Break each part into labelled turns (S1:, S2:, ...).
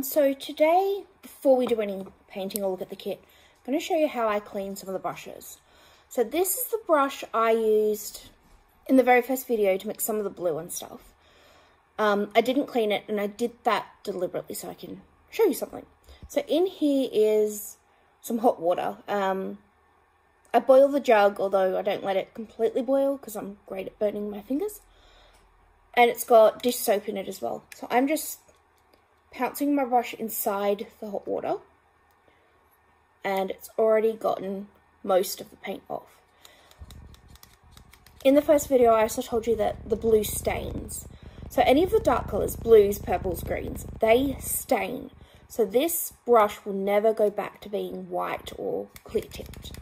S1: So today, before we do any painting or look at the kit, I'm going to show you how I clean some of the brushes. So this is the brush I used in the very first video to mix some of the blue and stuff. I didn't clean it, and I did that deliberately so I can show you something. So in here is some hot water. I boil the jug, although I don't let it completely boil because I'm great at burning my fingers. And it's got dish soap in it as well. So I'm just pouncing my brush inside the hot water, and it's already gotten most of the paint off. In the first video, I also told you that the blue stains. So any of the dark colours, blues, purples, greens, they stain. So this brush will never go back to being white or clear tipped.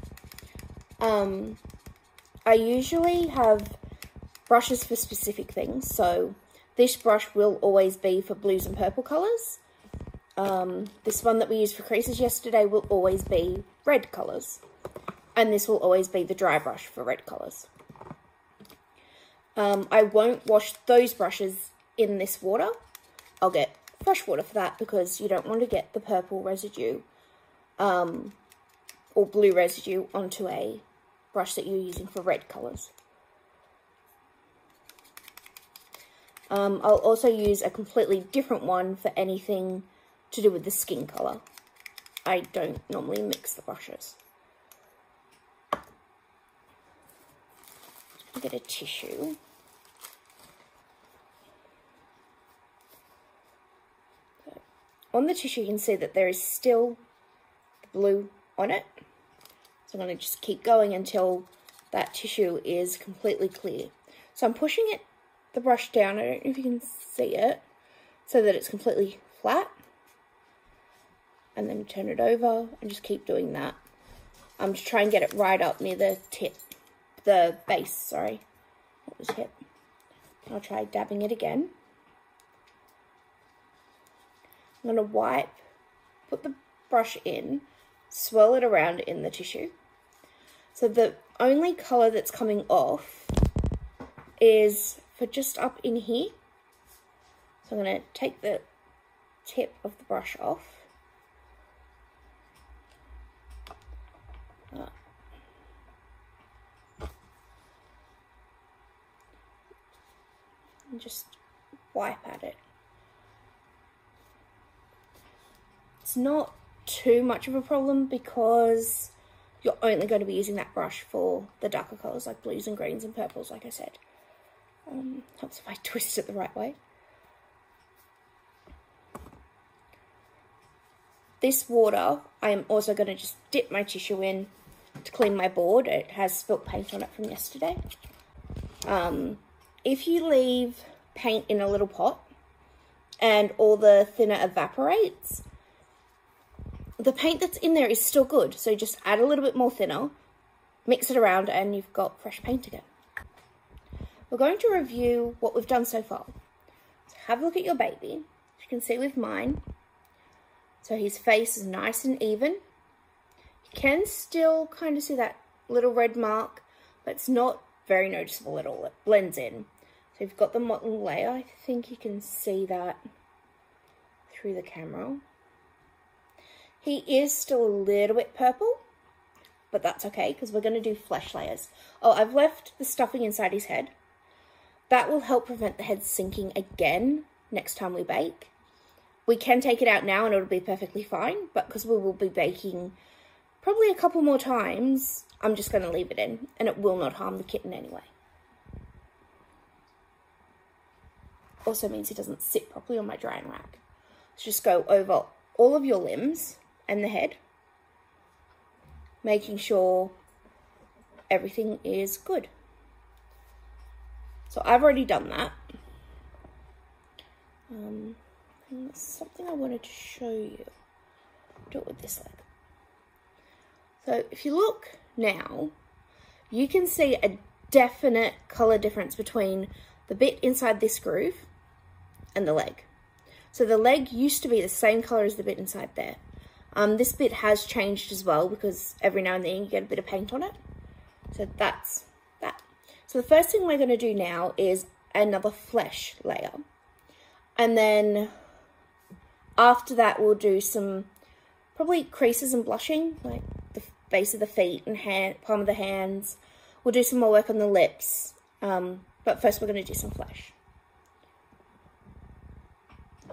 S1: I usually have brushes for specific things. So this brush will always be for blues and purple colours. This one that we used for creases yesterday will always be red colours. And this will always be the dry brush for red colours. I won't wash those brushes in this water. I'll get fresh water for that because you don't want to get the purple residue or blue residue onto a brush that you're using for red colours. I'll also use a completely different one for anything to do with the skin colour. I don't normally mix the brushes. I'll get a tissue. So, on the tissue you can see that there is still blue on it. So I'm going to just keep going until that tissue is completely clear. So I'm pushing the brush down, I don't know if you can see it, so that it's completely flat. And then turn it over and just keep doing that. To try and get it right up near the tip, the base, sorry, not the tip. I'll try dabbing it again. I'm going to put the brush in, swirl it around in the tissue. So the only colour that's coming off is for just up in here. So I'm going to take the tip of the brush off. And just wipe at it. It's not too much of a problem because you're only going to be using that brush for the darker colours like blues and greens and purples, like I said. Helps if I twist it the right way. This water, I am also going to just dip my tissue in to clean my board. It has spilt paint on it from yesterday. If you leave paint in a little pot and all the thinner evaporates, the paint that's in there is still good. So just add a little bit more thinner, mix it around, and you've got fresh paint again. We're going to review what we've done so far. So have a look at your baby. As you can see with mine, so his face is nice and even. You can still kind of see that little red mark, but it's not very noticeable at all. It blends in. So you've got the mottled layer. I think you can see that through the camera. He is still a little bit purple, but that's okay because we're going to do flesh layers. Oh, I've left the stuffing inside his head. That will help prevent the head sinking again next time we bake. We can take it out now and it'll be perfectly fine, but because we will be baking probably a couple more times, I'm just going to leave it in and it will not harm the kitten anyway. Also means he doesn't sit properly on my drying rack. So just go over all of your limbs and the head, making sure everything is good. So I've already done that. And that's something I wanted to show you. Do it with this leg. So if you look now, you can see a definite colour difference between the bit inside this groove and the leg. So the leg used to be the same colour as the bit inside there. This bit has changed as well because every now and then you get a bit of paint on it. So that's that. So the first thing we're going to do now is another flesh layer. And then After that, we'll do some probably creases and blushing, like the base of the feet and palm of the hands. We'll do some more work on the lips, but first we're going to do some flesh.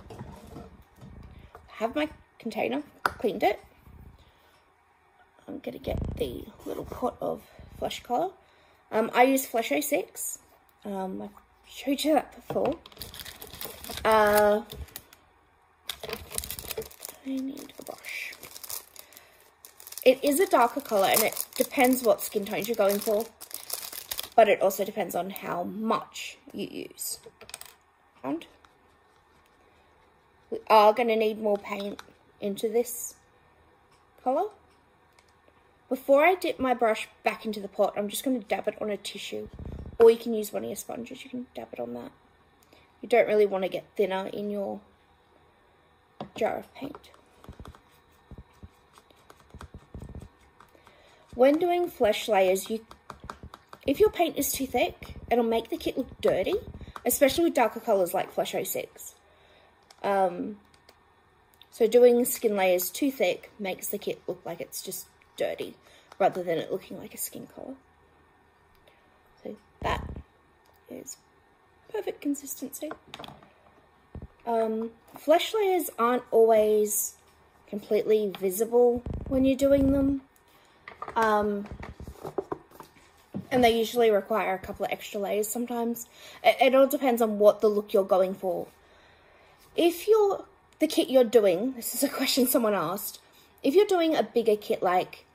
S1: I have my container, cleaned it. I'm going to get the little pot of flesh colour. I use Flesh 06. I've showed you that before. I need a brush. It is a darker colour and it depends what skin tones you're going for, but it also depends on how much you use. And we are going to need more paint into this colour. Before I dip my brush back into the pot, I'm just going to dab it on a tissue, or you can use one of your sponges. You can dab it on that. You don't really want to get thinner in your jar of paint. When doing flesh layers, if your paint is too thick, it'll make the kit look dirty, especially with darker colours like Flesh 06. So doing skin layers too thick makes the kit look like it's just dirty, rather than it looking like a skin colour. So that is perfect consistency. Flesh layers aren't always completely visible when you're doing them. And they usually require a couple of extra layers sometimes. It all depends on what the look you're going for. If the kit you're doing, this is a question someone asked, if you're doing a bigger kit, like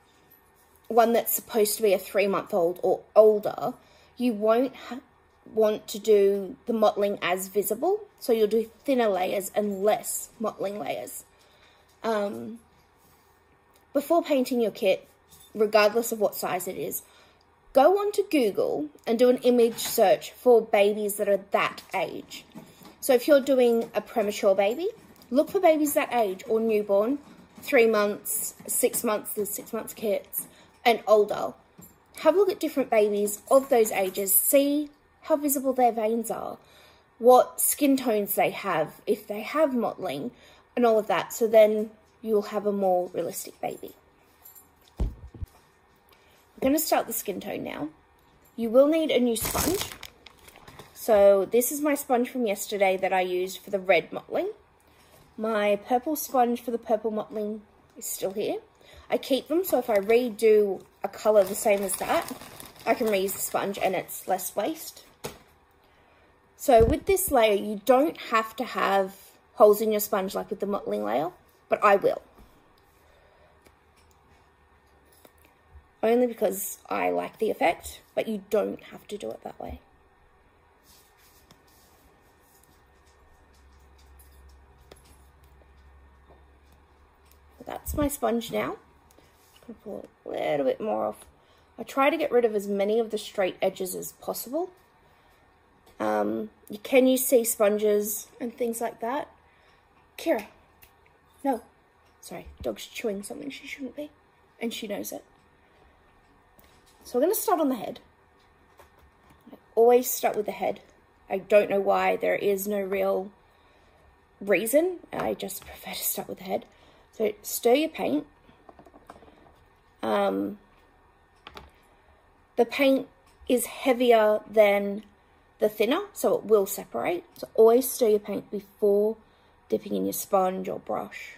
S1: one that's supposed to be a 3-month-old or older, you won't want to do the mottling as visible. So you'll do thinner layers and less mottling layers. Before painting your kit, regardless of what size it is, go onto Google and do an image search for babies that are that age. So if you're doing a premature baby, look for babies that age, or newborn, 3 months, 6 months, there's 6 months kits, and older. Have a look at different babies of those ages, see how visible their veins are, what skin tones they have, if they have mottling, and all of that, so then you'll have a more realistic baby. We're going to start the skin tone now. You will need a new sponge. So this is my sponge from yesterday that I used for the red mottling. My purple sponge for the purple mottling is still here. I keep them so if I redo a colour the same as that, I can reuse the sponge and it's less waste. So with this layer, you don't have to have holes in your sponge like with the mottling layer, but I will. Only because I like the effect, but you don't have to do it that way. So that's my sponge now. Just going to pull a little bit more off. I try to get rid of as many of the straight edges as possible. You can use C sponges and things like that. Kira, no, sorry, dog's chewing something she shouldn't be, and she knows it. So we're going to start on the head. I always start with the head. I don't know why, there is no real reason. I just prefer to start with the head. So stir your paint. The paint is heavier than the thinner, so it will separate. So always stir your paint before dipping in your sponge or brush.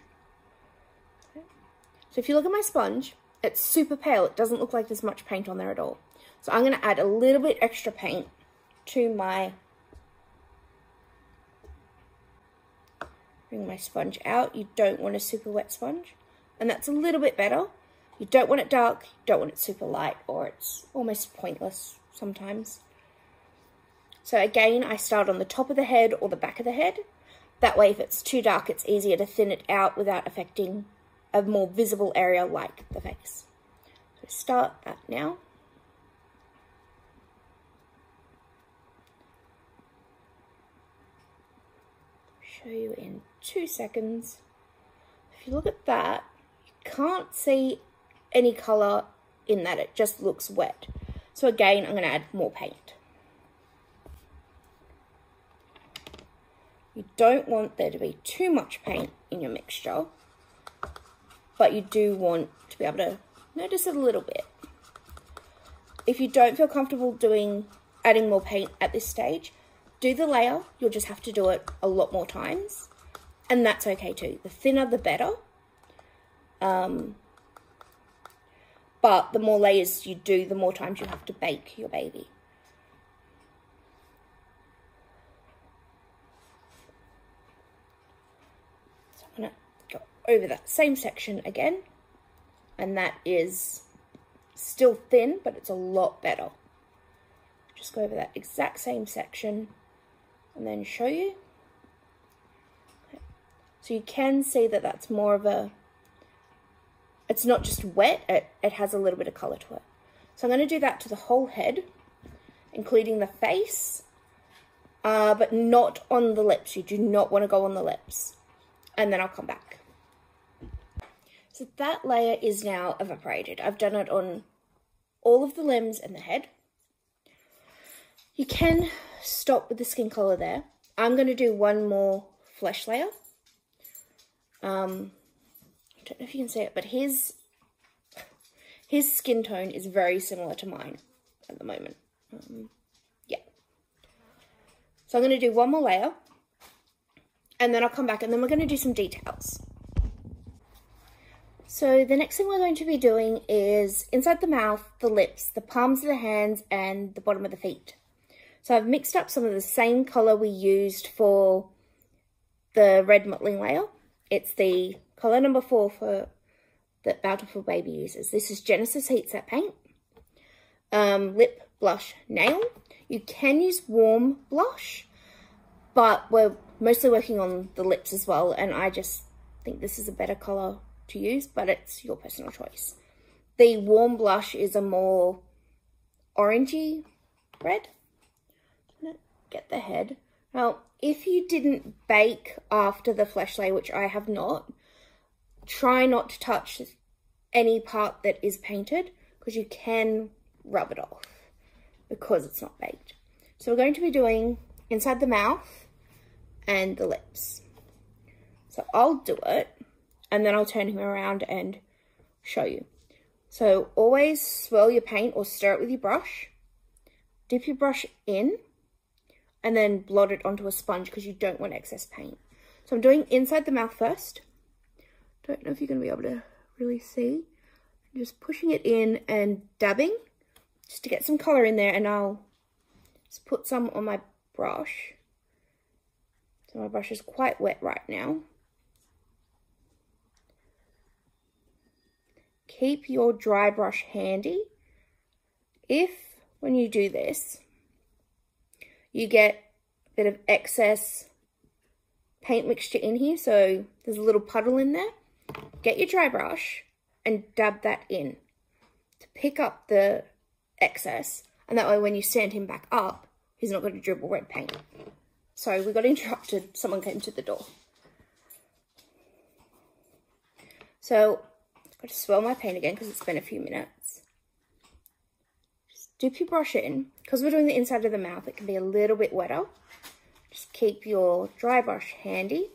S1: Okay. So if you look at my sponge, it's super pale. It doesn't look like there's much paint on there at all. So I'm going to add a little bit extra paint to my, bring my sponge out. You don't want a super wet sponge, and that's a little bit better. You don't want it dark, you don't want it super light, or it's almost pointless sometimes. So again, I start on the top of the head or the back of the head. That way, if it's too dark, it's easier to thin it out without affecting a more visible area like the face. So start that now. Show you in 2 seconds. If you look at that, you can't see any colour in that, it just looks wet. So again, I'm going to add more paint. You don't want there to be too much paint in your mixture, but you do want to be able to notice it a little bit. If you don't feel comfortable adding more paint at this stage, do the layer. You'll just have to do it a lot more times, and that's okay too. The thinner, the better. But the more layers you do, the more times you have to bake your baby. So I'm gonna go over that same section again, and that is still thin, but it's a lot better. Just go over that exact same section and then show you. Okay. So you can see that that's more of a, it's not just wet, it has a little bit of colour to it. So I'm going to do that to the whole head, including the face, but not on the lips. You do not want to go on the lips. And then I'll come back. So that layer is now evaporated. I've done it on all of the limbs and the head. You can stop with the skin colour there. I'm going to do one more flesh layer. I don't know if you can see it, but his skin tone is very similar to mine at the moment. Yeah. So I'm going to do one more layer, and then I'll come back, and then we're going to do some details. So the next thing we're going to be doing is inside the mouth, the lips, the palms of the hands, and the bottom of the feet. So I've mixed up some of the same colour we used for the red mottling layer. It's the colour number 4 for that Bountiful Baby uses. This is Genesis Heat Set Paint. Lip, blush, nail. You can use warm blush, but we're mostly working on the lips as well, and I just think this is a better colour to use, but it's your personal choice. The warm blush is a more orangey red. Get the head. Now, if you didn't bake after the flesh layer, which I have not, try not to touch any part that is painted, because you can rub it off because it's not baked. So we're going to be doing inside the mouth and the lips. So I'll do it, and then I'll turn him around and show you. So always swirl your paint or stir it with your brush. Dip your brush in, and then blot it onto a sponge because you don't want excess paint. So I'm doing inside the mouth first. Don't know if you're going to be able to really see. I'm just pushing it in and dabbing just to get some colour in there, and I'll just put some on my brush. So my brush is quite wet right now. Keep your dry brush handy. If, when you do this, you get a bit of excess paint mixture in here, so there's a little puddle in there, get your dry brush and dab that in to pick up the excess, and that way when you stand him back up, he's not going to dribble red paint. So we got interrupted, someone came to the door. So I've got to swirl my paint again because it's been a few minutes. Dip your brush in. Because we're doing the inside of the mouth, it can be a little bit wetter. Just keep your dry brush handy.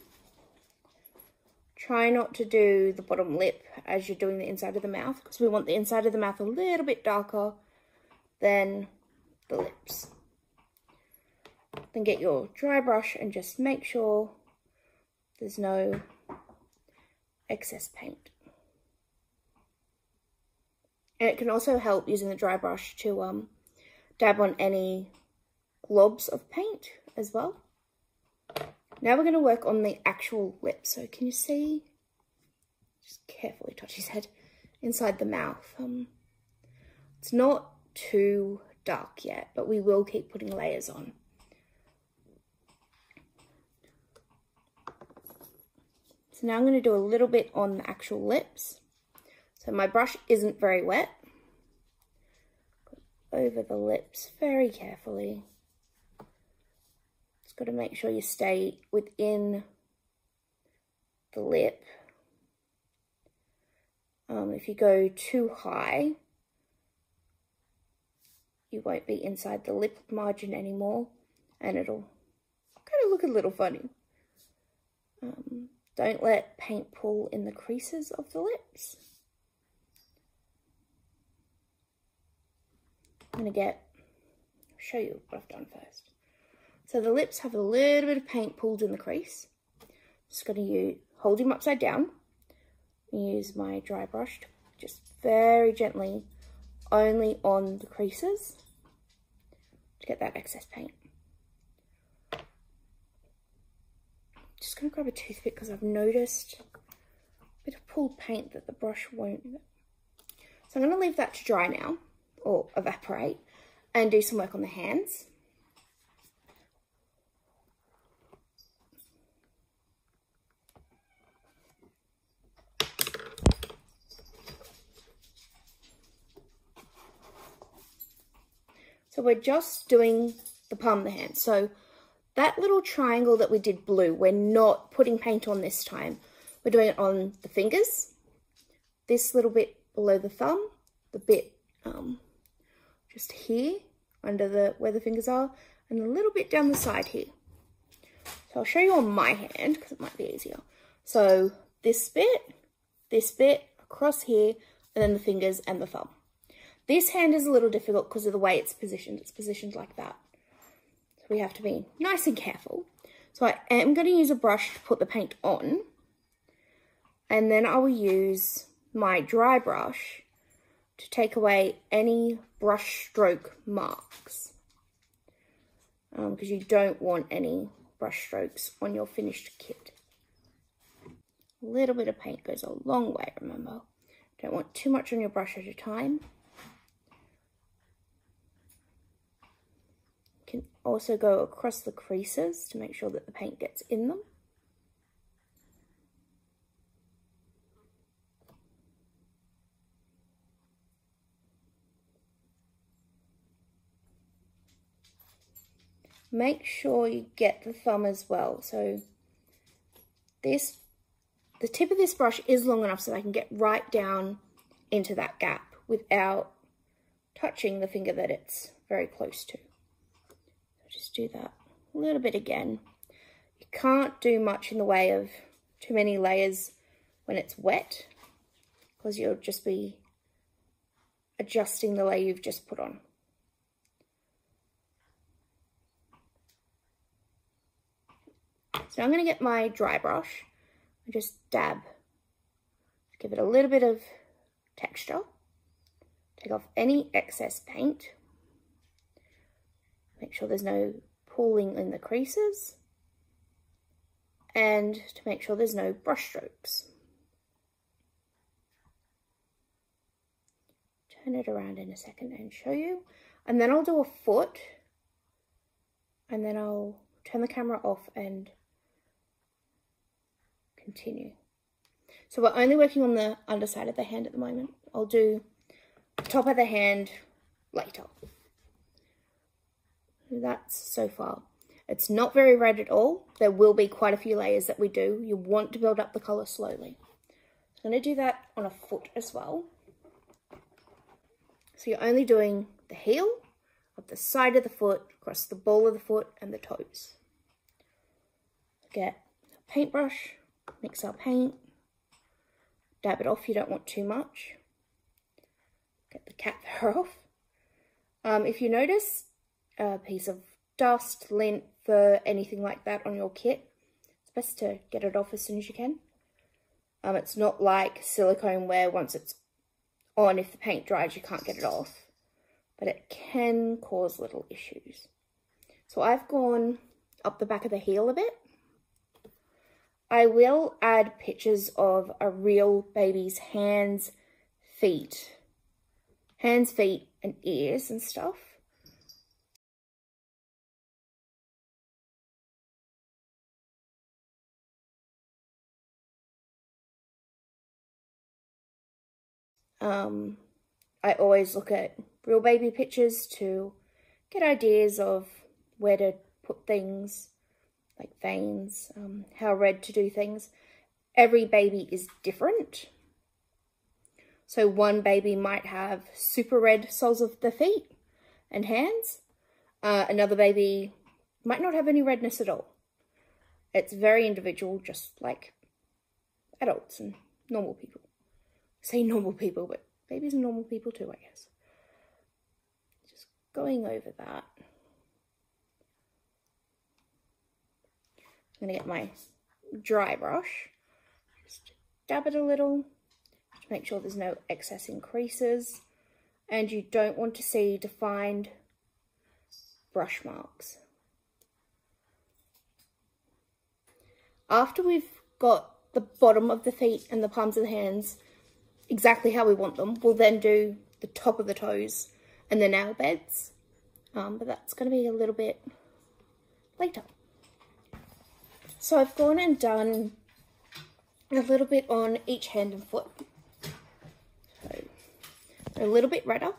S1: Try not to do the bottom lip as you're doing the inside of the mouth, because we want the inside of the mouth a little bit darker than the lips. Then get your dry brush and just make sure there's no excess paint. And it can also help using the dry brush to dab on any globs of paint as well. Now we're going to work on the actual lips. So can you see? Just carefully touch his head inside the mouth. It's not too dark yet, but we will keep putting layers on. So now I'm going to do a little bit on the actual lips. So my brush isn't very wet. Go over the lips very carefully. Just got to make sure you stay within the lip. If you go too high, you won't be inside the lip margin anymore, and it'll kind of look a little funny. Don't let paint pool in the creases of the lips. I'm going to show you what I've done first. So the lips have a little bit of paint pooled in the crease. Just going to hold him upside down. Use my dry brush to just very gently, only on the creases, to get that excess paint. Just going to grab a toothpick because I've noticed a bit of pooled paint that the brush won't. So I'm going to leave that to dry now, or evaporate, and do some work on the hands. So we're just doing the palm of the hand. So that little triangle that we did blue, we're not putting paint on this time. We're doing it on the fingers, this little bit below the thumb, the bit just here under where the fingers are, and a little bit down the side here. So I'll show you on my hand because it might be easier. So this bit across here, and then the fingers and the thumb. This hand is a little difficult because of the way it's positioned. It's positioned like that. So we have to be nice and careful. So I am going to use a brush to put the paint on. And then I will use my dry brush to take away any brush stroke marks. Because you don't want any brush strokes on your finished kit. A little bit of paint goes a long way, remember. Don't want too much on your brush at a time. Can also go across the creases to make sure that the paint gets in them. Make sure you get the thumb as well. So the tip of this brush is long enough so I can get right down into that gap without touching the finger that it's very close to. Just do that a little bit again. You can't do much in the way of too many layers when it's wet, because you'll just be adjusting the layer you've just put on. So I'm going to get my dry brush and just dab. Give it a little bit of texture. Take off any excess paint. Make sure there's no pooling in the creases, and to make sure there's no brush strokes. Turn it around in a second and show you. And then I'll do a foot, and then I'll turn the camera off and continue. So we're only working on the underside of the hand at the moment. I'll do the top of the hand later. That's so far. It's not very red at all. There will be quite a few layers that we do. You want to build up the colour slowly. I'm going to do that on a foot as well. So you're only doing the heel, up the side of the foot, across the ball of the foot and the toes. Get a paintbrush, mix our paint, dab it off, you don't want too much. Get the cat fur off. If you notice a piece of dust, lint, fur, anything like that on your kit, it's best to get it off as soon as you can. It's not like silicone where once it's on, if the paint dries, you can't get it off. But it can cause little issues. So I've gone up the back of the heel a bit. I will add pictures of a real baby's hands, feet, and ears and stuff. I always look at real baby pictures to get ideas of where to put things, like veins, how red to do things. Every baby is different. So one baby might have super red soles of the feet and hands. Another baby might not have any redness at all. It's very individual, just like adults and normal people. I say normal people, but babies are normal people too, I guess. Just going over that. I'm going to get my dry brush. Just dab it a little to make sure there's no excess increases. And you don't want to see defined brush marks. After we've got the bottom of the feet and the palms of the hands exactly how we want them, we'll then do the top of the toes and the nail beds. But that's going to be a little bit later. So I've gone and done a little bit on each hand and foot. So they're a little bit redder.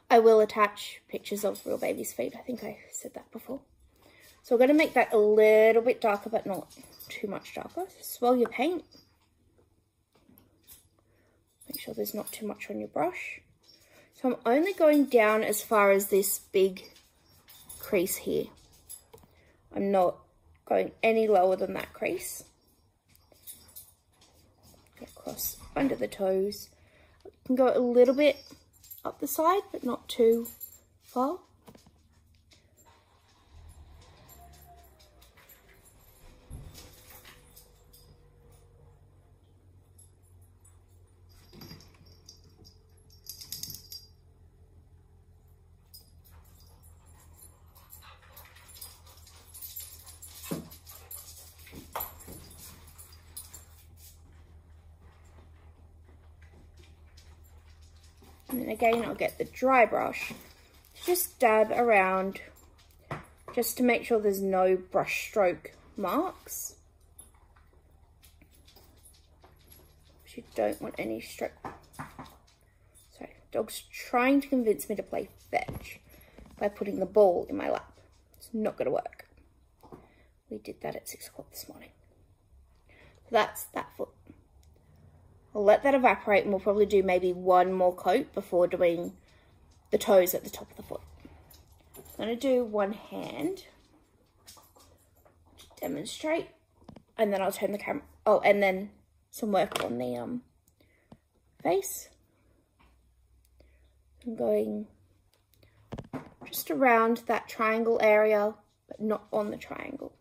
S1: I will attach pictures of real babies' feet. I think I said that before. So we're going to make that a little bit darker, but not too much darker. Swirl your paint. Make sure there's not too much on your brush. So I'm only going down as far as this big crease here. I'm not going any lower than that crease. Get across under the toes. I can go a little bit up the side, but not too far. And then again, I'll get the dry brush, just dab around, just to make sure there's no brush stroke marks. You don't want any stroke. Sorry, dog's trying to convince me to play fetch by putting the ball in my lap. It's not going to work. We did that at 6 o'clock this morning. That's that foot. I'll let that evaporate and we'll probably do maybe one more coat before doing the toes at the top of the foot. I'm going to do one hand to demonstrate, and then I'll turn the camera. Oh, and then some work on the face. I'm going just around that triangle area, but not on the triangle.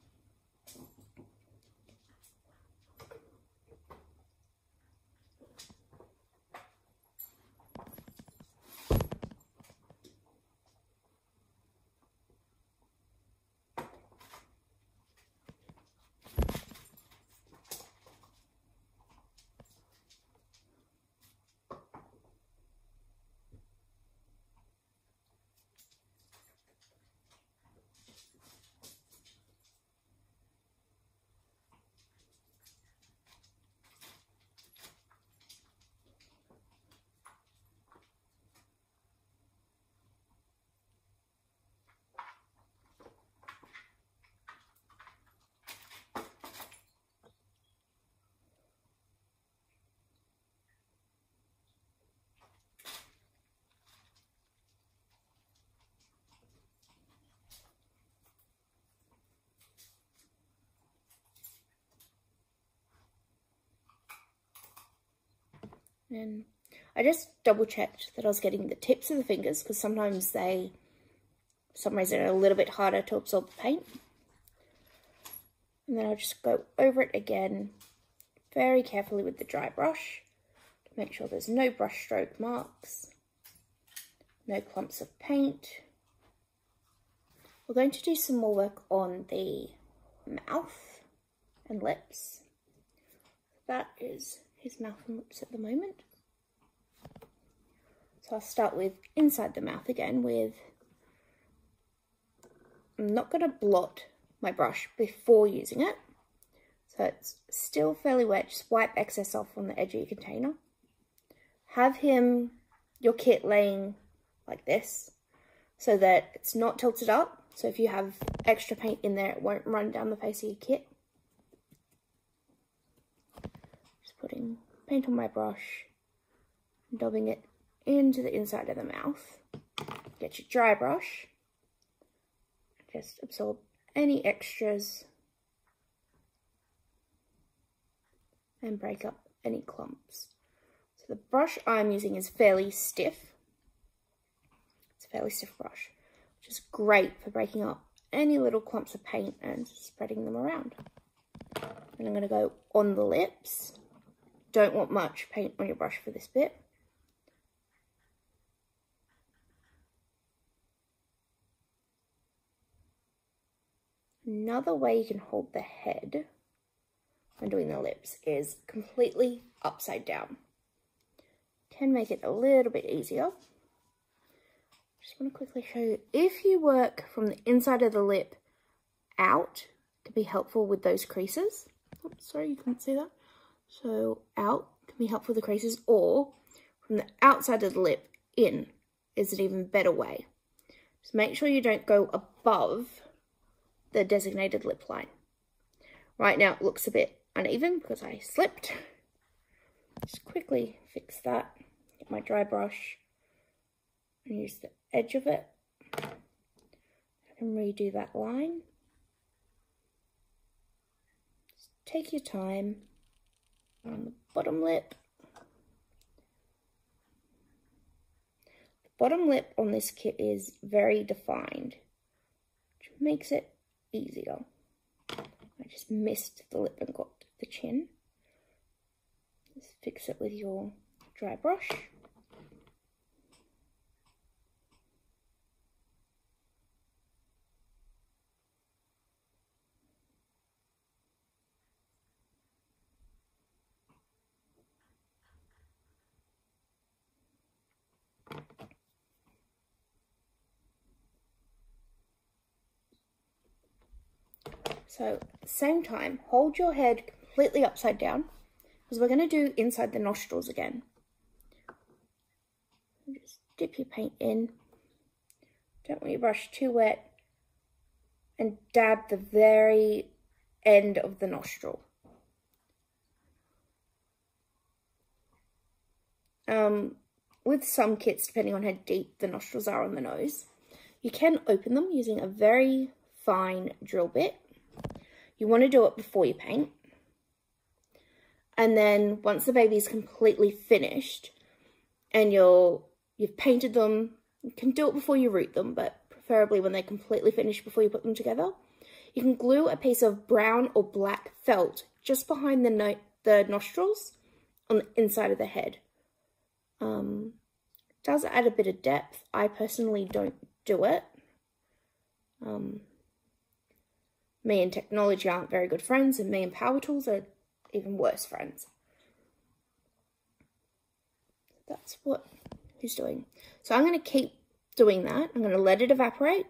S1: And I just double checked that I was getting the tips of the fingers, because sometimes they, for some reason, are a little bit harder to absorb the paint. And then I'll just go over it again very carefully with the dry brush to make sure there's no brush stroke marks, no clumps of paint. We're going to do some more work on the mouth and lips. That is his mouth and lips at the moment. So I'll start with inside the mouth again with, I'm not going to blot my brush before using it. So it's still fairly wet, just wipe excess off on the edge of your container. Have your kit laying like this so that it's not tilted up. So if you have extra paint in there, it won't run down the face of your kit. Putting paint on my brush, dabbing it into the inside of the mouth. Get your dry brush, just absorb any extras and break up any clumps. So the brush I'm using is fairly stiff. It's a fairly stiff brush, which is great for breaking up any little clumps of paint and spreading them around. And I'm going to go on the lips. Don't want much paint on your brush for this bit. Another way you can hold the head when doing the lips is completely upside down. Can make it a little bit easier. Just want to quickly show you, if you work from the inside of the lip out, it can be helpful with those creases. Oops, sorry, you couldn't see that. So out can be helpful with the creases, or from the outside of the lip in is an even better way. Just make sure you don't go above the designated lip line. Right now it looks a bit uneven because I slipped. Just quickly fix that. Get my dry brush and use the edge of it. I can redo that line. Just take your time on the bottom lip. The bottom lip on this kit is very defined, which makes it easier. I just missed the lip and got the chin. Just fix it with your dry brush. So at the same time, hold your head completely upside down because we're going to do inside the nostrils again. Just dip your paint in. Don't want your brush too wet. And dab the very end of the nostril. With some kits, depending on how deep the nostrils are on the nose, you can open them using a very fine drill bit. You want to do it before you paint. And then once the baby's completely finished and you've painted them, you can do it before you root them, but preferably when they're completely finished before you put them together. You can glue a piece of brown or black felt just behind the nostrils on the inside of the head. It does add a bit of depth. I personally don't do it. Me and technology aren't very good friends, and me and power tools are even worse friends. That's what he's doing. So I'm going to keep doing that. I'm going to let it evaporate,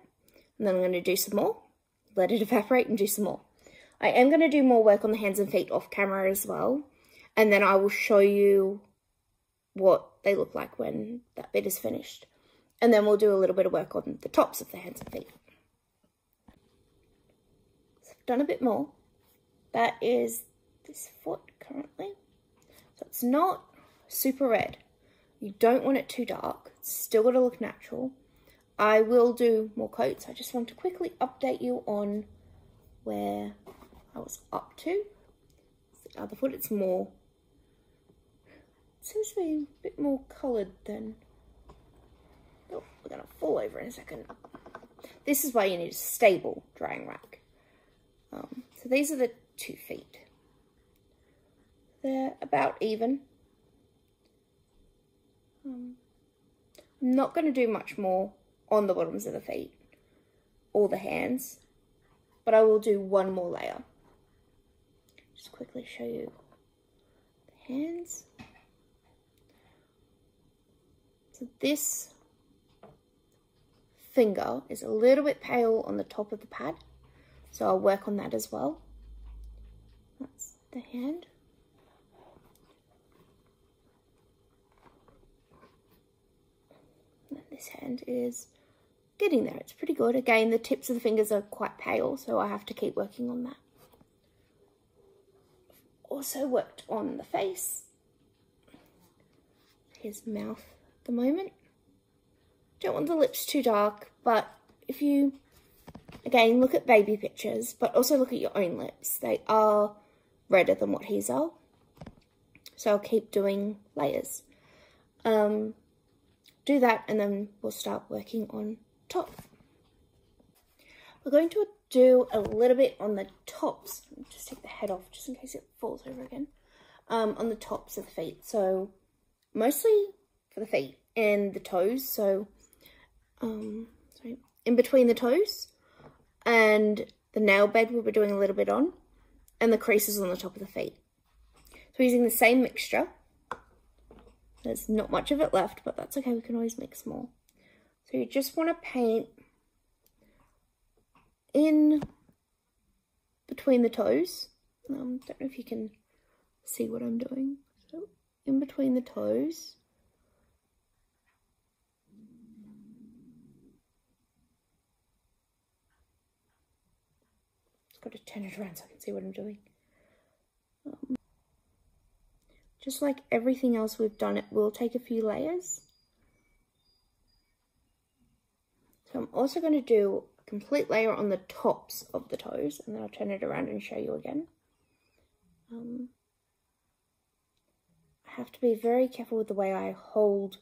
S1: and then I'm going to do some more. Let it evaporate and do some more. I am going to do more work on the hands and feet off camera as well, and then I will show you what they look like when that bit is finished. And then we'll do a little bit of work on the tops of the hands and feet. So I've done a bit more. That is this foot currently. So it's not super red. You don't want it too dark. It's still got to look natural. I will do more coats. I just want to quickly update you on where I was up to. The other foot, it's more, it seems to be a bit more coloured than, oh, we're going to fall over in a second. This is why you need a stable drying rack. So these are the 2 feet. They're about even. I'm not going to do much more on the bottoms of the feet or the hands, but I will do one more layer. Just quickly show you the hands. So this finger is a little bit pale on the top of the pad, so I'll work on that as well. That's the hand. And this hand is getting there. It's pretty good. Again, the tips of the fingers are quite pale, so I have to keep working on that. Also worked on the face. His mouth at the moment. Don't want the lips too dark, but if you, again, look at baby pictures, but also look at your own lips. They are redder than what his are. So I'll keep doing layers. Do that and then we'll start working on top. We're going to do a little bit on the tops. Just take the head off just in case it falls over again. On the tops of the feet. So mostly for the feet and the toes. So sorry, in between the toes, and the nail bed we'll be doing a little bit on, and the creases on the top of the feet. So we're using the same mixture. There's not much of it left, but that's okay, we can always mix more. So you just want to paint in between the toes. Don't know if you can see what I'm doing. So in between the toes. Just got to turn it around so I can see what I'm doing. Just like everything else we've done, it will take a few layers. So I'm also going to do a complete layer on the tops of the toes, and then I'll turn it around and show you again. I have to be very careful with the way I hold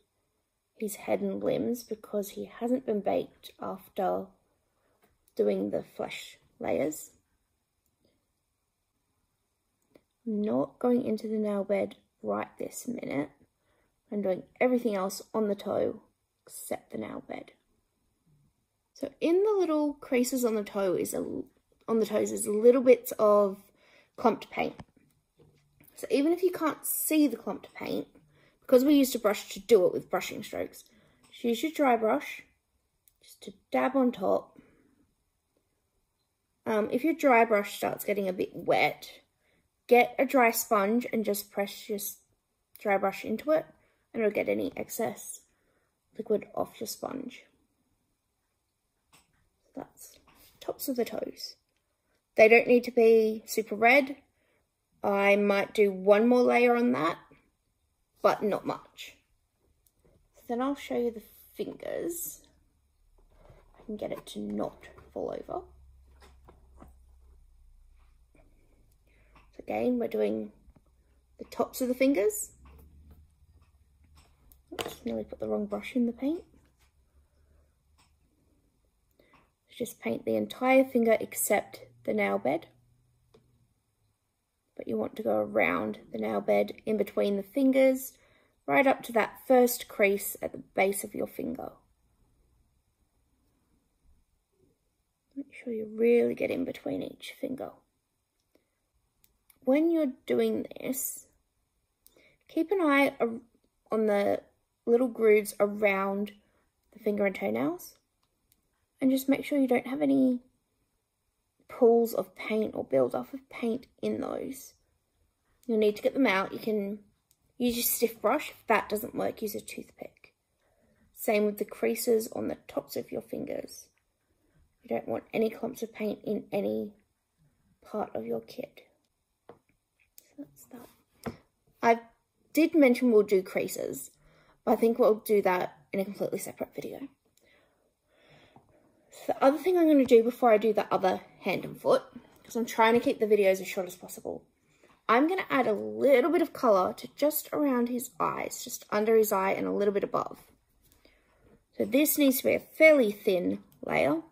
S1: his head and limbs because he hasn't been baked after doing the flesh layers. I'm not going into the nail bed right this minute. I'm doing everything else on the toe except the nail bed. So in the little creases on the toes is little bits of clumped paint. So even if you can't see the clumped paint, because we used a brush to do it with brushing strokes, just use your dry brush just to dab on top. If your dry brush starts getting a bit wet, get a dry sponge and just press your dry brush into it, and it'll get any excess liquid off your sponge. So that's tops of the toes. They don't need to be super red. I might do one more layer on that, but not much. So then I'll show you the fingers. I can get it to not fall over. Again, we're doing the tops of the fingers. Oops, nearly put the wrong brush in the paint. Just paint the entire finger except the nail bed. But you want to go around the nail bed in between the fingers, right up to that first crease at the base of your finger. Make sure you really get in between each finger. When you're doing this, keep an eye on the little grooves around the finger and toenails, and just make sure you don't have any pools of paint or build-up of paint in those. You'll need to get them out. You can use your stiff brush. If that doesn't work, use a toothpick. Same with the creases on the tops of your fingers. You don't want any clumps of paint in any part of your kit. That's that. I did mention we'll do creases, but I think we'll do that in a completely separate video. So the other thing I'm going to do before I do the other hand and foot, because I'm trying to keep the videos as short as possible, I'm going to add a little bit of colour to just around his eyes, just under his eye and a little bit above. So this needs to be a fairly thin layer.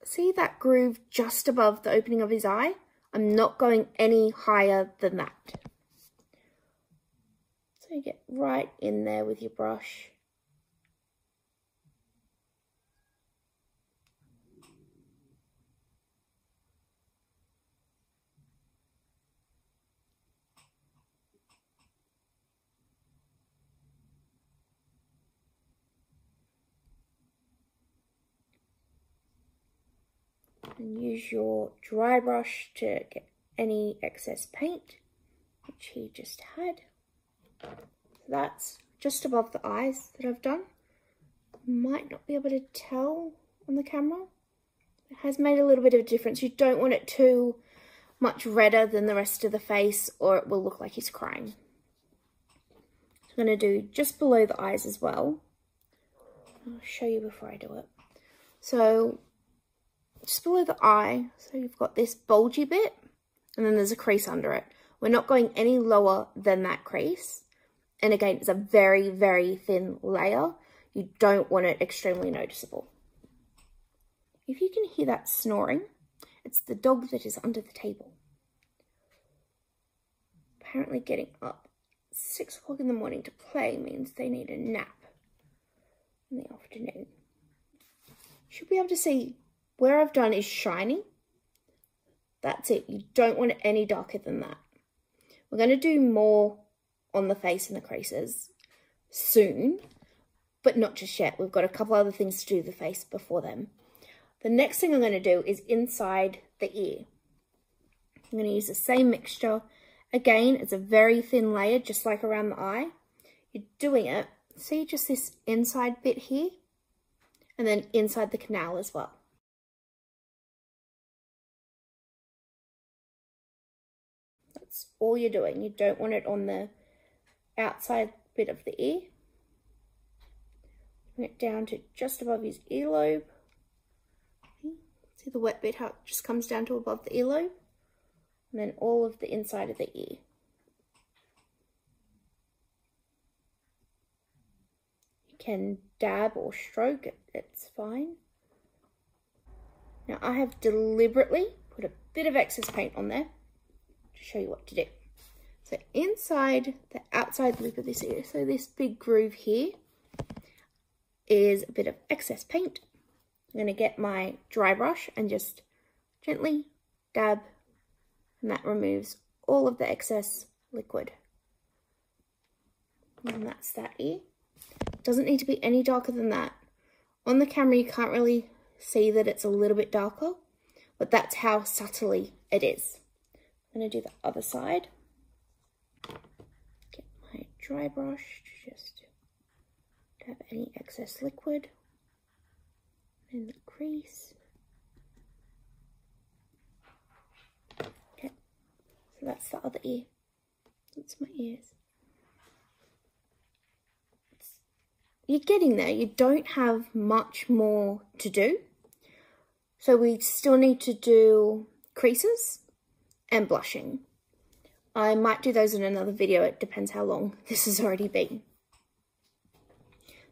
S1: See that groove just above the opening of his eye? I'm not going any higher than that. So you get right in there with your brush. And use your dry brush to get any excess paint, which he just had. So that's just above the eyes that I've done. Might not be able to tell on the camera. It has made a little bit of a difference. You don't want it too much redder than the rest of the face, or it will look like he's crying. So I'm going to do just below the eyes as well. I'll show you before I do it. So just below the eye. So you've got this bulgy bit, and then there's a crease under it. We're not going any lower than that crease. And again, it's a very, very thin layer. You don't want it extremely noticeable. If you can hear that snoring, it's the dog that is under the table. Apparently getting up 6 o'clock in the morning to play means they need a nap in the afternoon. You should be able to see where I've done is shiny. That's it. You don't want it any darker than that. We're going to do more on the face and the creases soon, but not just yet. We've got a couple other things to do the face before then. The next thing I'm going to do is inside the ear. I'm going to use the same mixture. Again, it's a very thin layer, just like around the eye. You're doing it, see just this inside bit here, and then inside the canal as well. That's all you're doing. You don't want it on the outside bit of the ear. Bring it down to just above his earlobe. See the wet bit, how it just comes down to above the earlobe? And then all of the inside of the ear. You can dab or stroke it, it's fine. Now I have deliberately put a bit of excess paint on there to show you what to do. So inside the outside lip of this ear, so this big groove here, is a bit of excess paint. I'm going to get my dry brush and just gently dab, and that removes all of the excess liquid. And that's that ear. Doesn't need to be any darker than that. On the camera you can't really see that it's a little bit darker, but that's how subtly it is. I'm going to do the other side. Get my dry brush to just dab any excess liquid in the crease. Okay, so that's the other ear. That's my ears. You're getting there. You don't have much more to do. So we still need to do creases and blushing. I might do those in another video. It depends how long this has already been.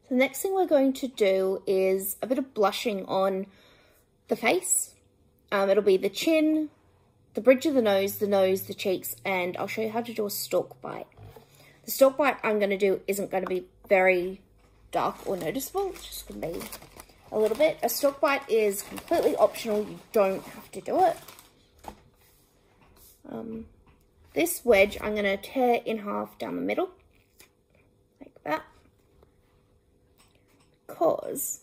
S1: The next thing we're going to do is a bit of blushing on the face. It'll be the chin, the bridge of the nose, the cheeks, and I'll show you how to do a stalk bite. The stalk bite I'm going to do isn't going to be very dark or noticeable. It's just going to be a little bit. A stalk bite is completely optional. You don't have to do it. This wedge I'm going to tear in half down the middle, like that. Because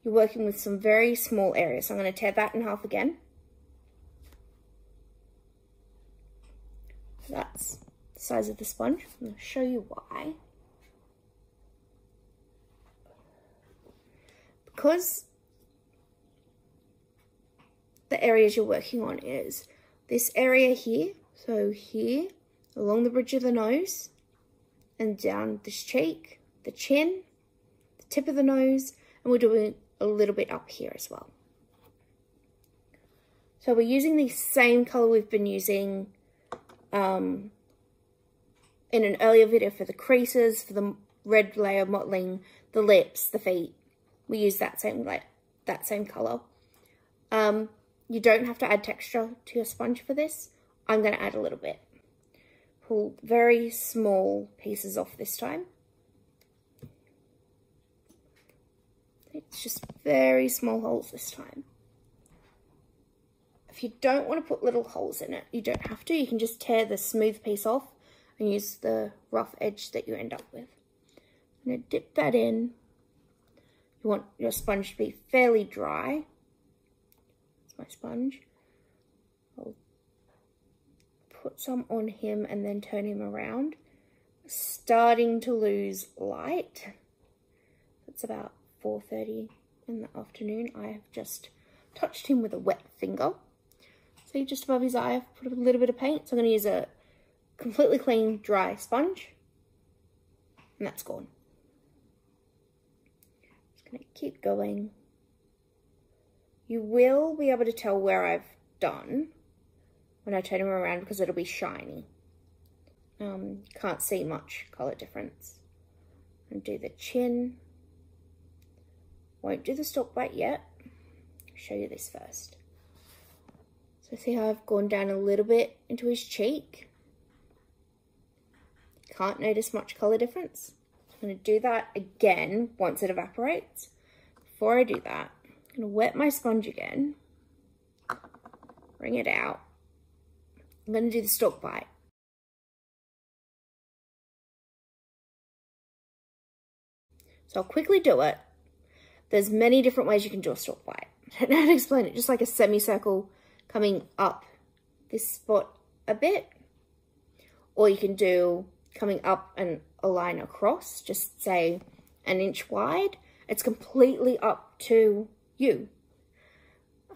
S1: you're working with some very small areas. So I'm going to tear that in half again. That's the size of the sponge. I'm going to show you why. Because the areas you're working on is this area here. So here, along the bridge of the nose, and down this cheek, the chin, tip of the nose, and we're doing a little bit up here as well. So we're using the same color we've been using in an earlier video for the creases, for the red layer mottling, the lips, the feet. We use that same color. You don't have to add texture to your sponge for this. I'm going to add a little bit. Pull very small pieces off this time. It's just very small holes this time. If you don't want to put little holes in it, you don't have to. You can just tear the smooth piece off and use the rough edge that you end up with. I'm going to dip that in. You want your sponge to be fairly dry. That's my sponge. I'll put some on him and then turn him around. Starting to lose light. It's about 4:30 in the afternoon. I have just touched him with a wet finger. See, just above his eye, I've put a little bit of paint. So I'm going to use a completely clean, dry sponge. And that's gone. Just going to keep going. You will be able to tell where I've done when I turn them around because it'll be shiny. Can't see much colour difference. And do the chin. Won't do the stalk bite yet. I'll show you this first. So see how I've gone down a little bit into his cheek? Can't notice much colour difference. I'm going to do that again once it evaporates. Before I do that, I'm going to wet my sponge again. Bring it out. I'm going to do the stalk bite. So I'll quickly do it. There's many different ways you can do a stalk bite. I don't know how to explain it. Just like a semicircle coming up this spot a bit. Or you can do coming up and a line across, just say 1 inch wide. It's completely up to you.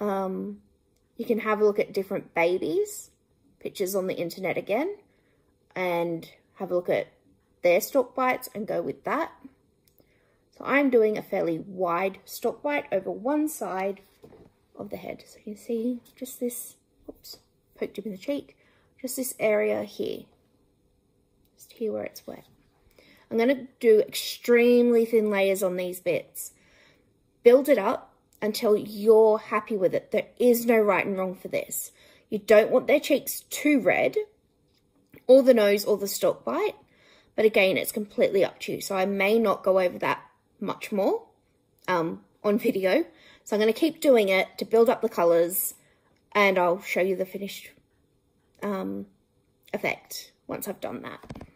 S1: You can have a look at different babies, pictures on the internet again, and have a look at their stalk bites and go with that. So I'm doing a fairly wide stalk bite over one side of the head. So you can see just this, oops, poked him in the cheek, just this area here. Just here where it's wet. I'm going to do extremely thin layers on these bits. Build it up until you're happy with it. There is no right and wrong for this. You don't want their cheeks too red, or the nose or the stalk bite. But again, it's completely up to you. So I may not go over that much more on video. So I'm going to keep doing it to build up the colours, and I'll show you the finished effect once I've done that.